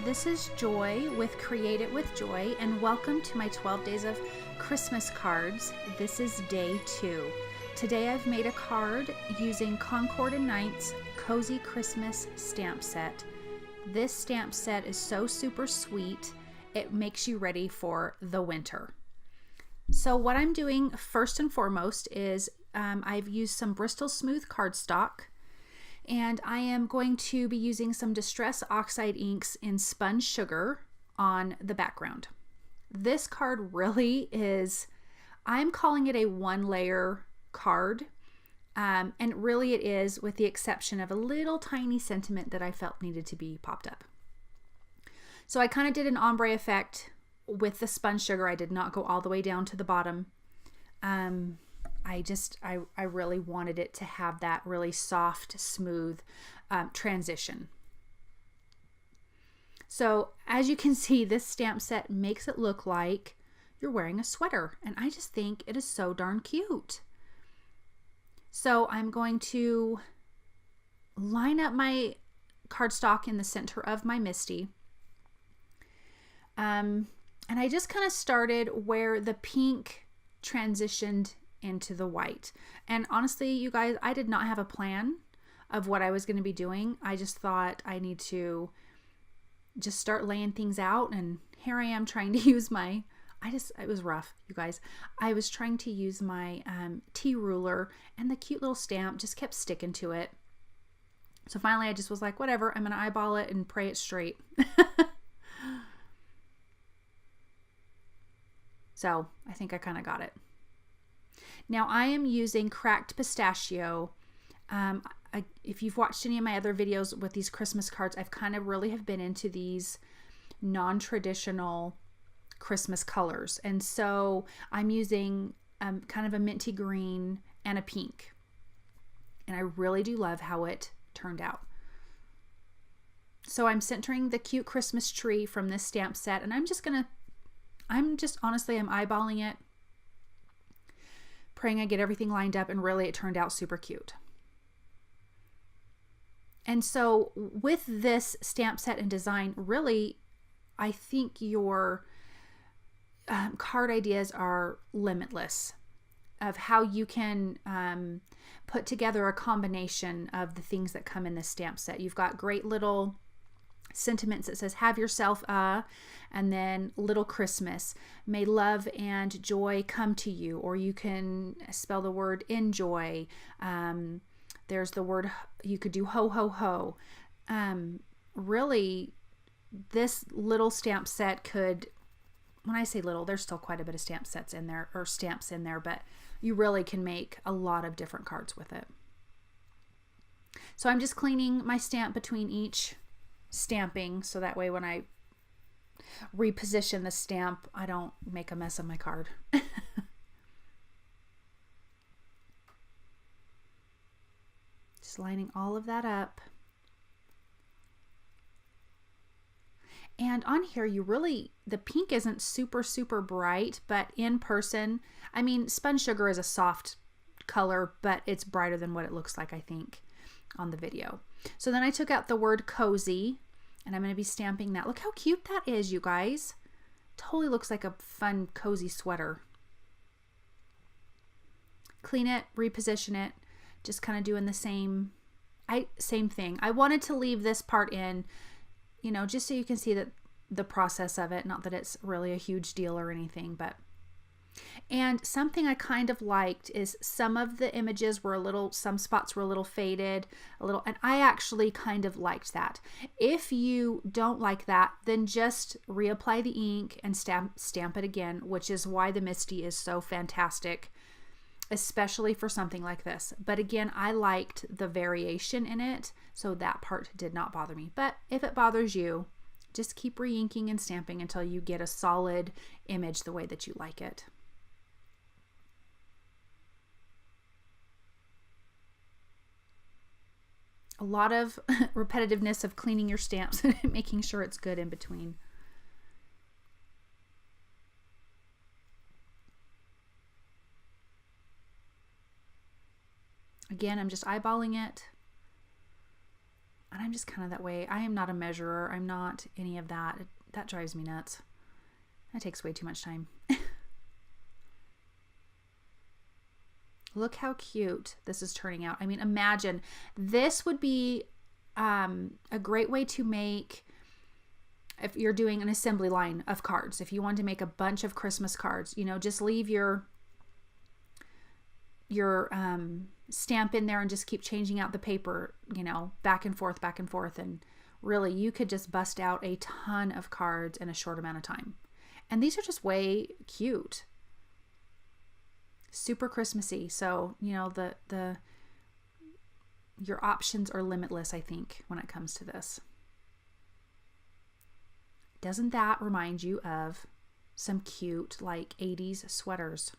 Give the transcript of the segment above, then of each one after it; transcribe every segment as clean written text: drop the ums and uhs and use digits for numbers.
this is Joy with Create It with Joy, and welcome to my 12 days of Christmas cards. This is day 2. Today I've made a card using Concord and Knight's Cozy Christmas stamp set. This stamp set is so super sweet, it makes you ready for the winter. So what I'm doing first and foremost is I've used some Bristol Smooth cardstock, and I am going to be using some Distress Oxide inks in Spun Sugar on the background. This card really is, I'm calling it a one-layer card, and really it is, with the exception of a little tiny sentiment that I felt needed to be popped up. So I kind of did an ombre effect with the Spun Sugar. I did not go all the way down to the bottom. I really wanted it to have that really soft, smooth transition. So as you can see, this stamp set makes it look like you're wearing a sweater, and I just think it is so darn cute. So I'm going to line up my cardstock in the center of my Misty. And I just kind of started where the pink transitioned into the white. And honestly, you guys, I did not have a plan of what I was going to be doing. I just thought I need to just start laying things out, and here I am trying to use my, it was rough, you guys. I was trying to use my T ruler, and the cute little stamp just kept sticking to it. So finally I just was like, whatever, I'm going to eyeball it and pray it straight. So I think I kind of got it. Now I am using cracked pistachio. If you've watched any of my other videos with these Christmas cards, I've kind of really have been into these non-traditional Christmas colors. And so I'm using kind of a minty green and a pink. And I really do love how it turned out. So I'm centering the cute Christmas tree from this stamp set, and I'm honestly eyeballing it, praying I get everything lined up, and really it turned out super cute. And so with this stamp set and design, really, I think your card ideas are limitless of how you can put together a combination of the things that come in this stamp set. You've got great little sentiments that says have yourself and then little Christmas, may love and joy come to you, or you can spell the word enjoy. There's the word, you could do ho ho ho. Really, this little stamp set could, when I say little, there's still quite a bit of stamp sets in there, or stamps in there, but you really can make a lot of different cards with it. So I'm just cleaning my stamp between each stamping, so that way when I reposition the stamp, I don't make a mess of my card. Just lining all of that up. And on here, you really, the pink isn't super, super bright, but in person, I mean, Spun Sugar is a soft color, but it's brighter than what it looks like, I think, on the video. So then I took out the word cozy, and I'm going to be stamping that. Look how cute that is, you guys. Totally looks like a fun, cozy sweater. Clean it, reposition it, just kind of doing the same thing. I wanted to leave this part in, you know, just so you can see that the process of it, not that it's really a huge deal or anything, but. And something I kind of liked is some of the images were some spots were a little faded, and I actually kind of liked that. If you don't like that, then just reapply the ink and stamp it again, which is why the Misty is so fantastic, especially for something like this. But again, I liked the variation in it, so that part did not bother me. But if it bothers you, just keep re-inking and stamping until you get a solid image the way that you like it. A lot of repetitiveness of cleaning your stamps and making sure it's good in between. Again, I'm just eyeballing it. And I'm just kind of that way. I am not a measurer. I'm not any of that. That drives me nuts. That takes way too much time. Look how cute this is turning out. I mean, imagine this would be a great way to make, if you're doing an assembly line of cards, if you want to make a bunch of Christmas cards, you know, just leave your stamp in there and just keep changing out the paper, you know, back and forth. And really you could just bust out a ton of cards in a short amount of time. And these are just way cute. Super Christmassy. So, you know, your options are limitless, I think, when it comes to this. Doesn't that remind you of some cute, like 80s sweaters?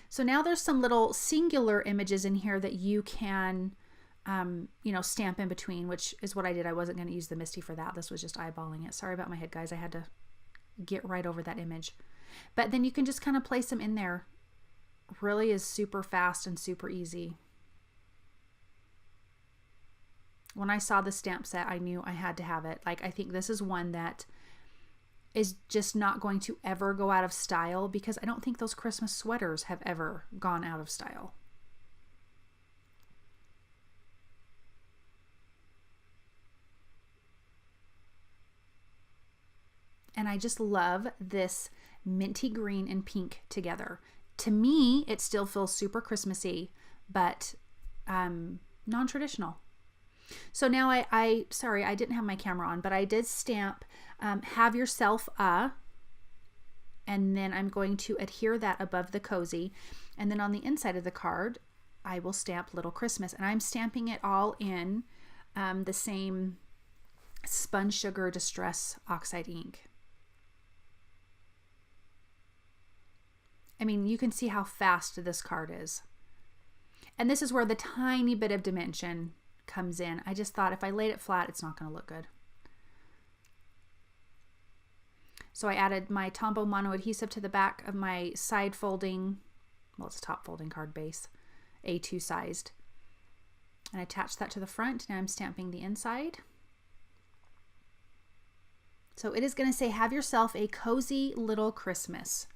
So now there's some little singular images in here that you can, you know, stamp in between, which is what I did. I wasn't going to use the Misty for that. This was just eyeballing it. Sorry about my head, guys. I had to get right over that image. But then you can just kind of place them in there. Really is super fast and super easy. When I saw the stamp set, I knew I had to have it. Like, I think this is one that is just not going to ever go out of style, because I don't think those Christmas sweaters have ever gone out of style. And I just love this minty green and pink together. To me, it still feels super Christmassy, but non-traditional. So now sorry, I didn't have my camera on, but I did stamp have yourself a, and then I'm going to adhere that above the cozy. And then on the inside of the card, I will stamp Little Christmas, and I'm stamping it all in the same Spun Sugar Distress Oxide ink. I mean, you can see how fast this card is. And this is where the tiny bit of dimension comes in. I just thought if I laid it flat, it's not going to look good. So I added my Tombow Mono adhesive to the back of my side folding, well, it's a top folding card base, A2 sized. And I attached that to the front. Now I'm stamping the inside. So it is going to say, have yourself a cozy little Christmas.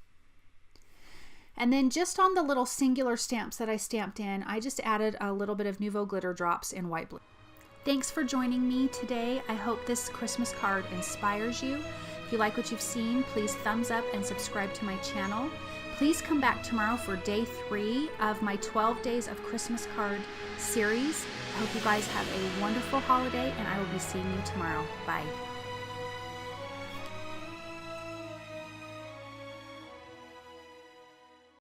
And then just on the little singular stamps that I stamped in, I just added a little bit of Nuvo glitter drops in white blue. Thanks for joining me today. I hope this Christmas card inspires you. If you like what you've seen, please thumbs up and subscribe to my channel. Please come back tomorrow for day 3 of my 12 Days of Christmas Card series. I hope you guys have a wonderful holiday, and I will be seeing you tomorrow. Bye.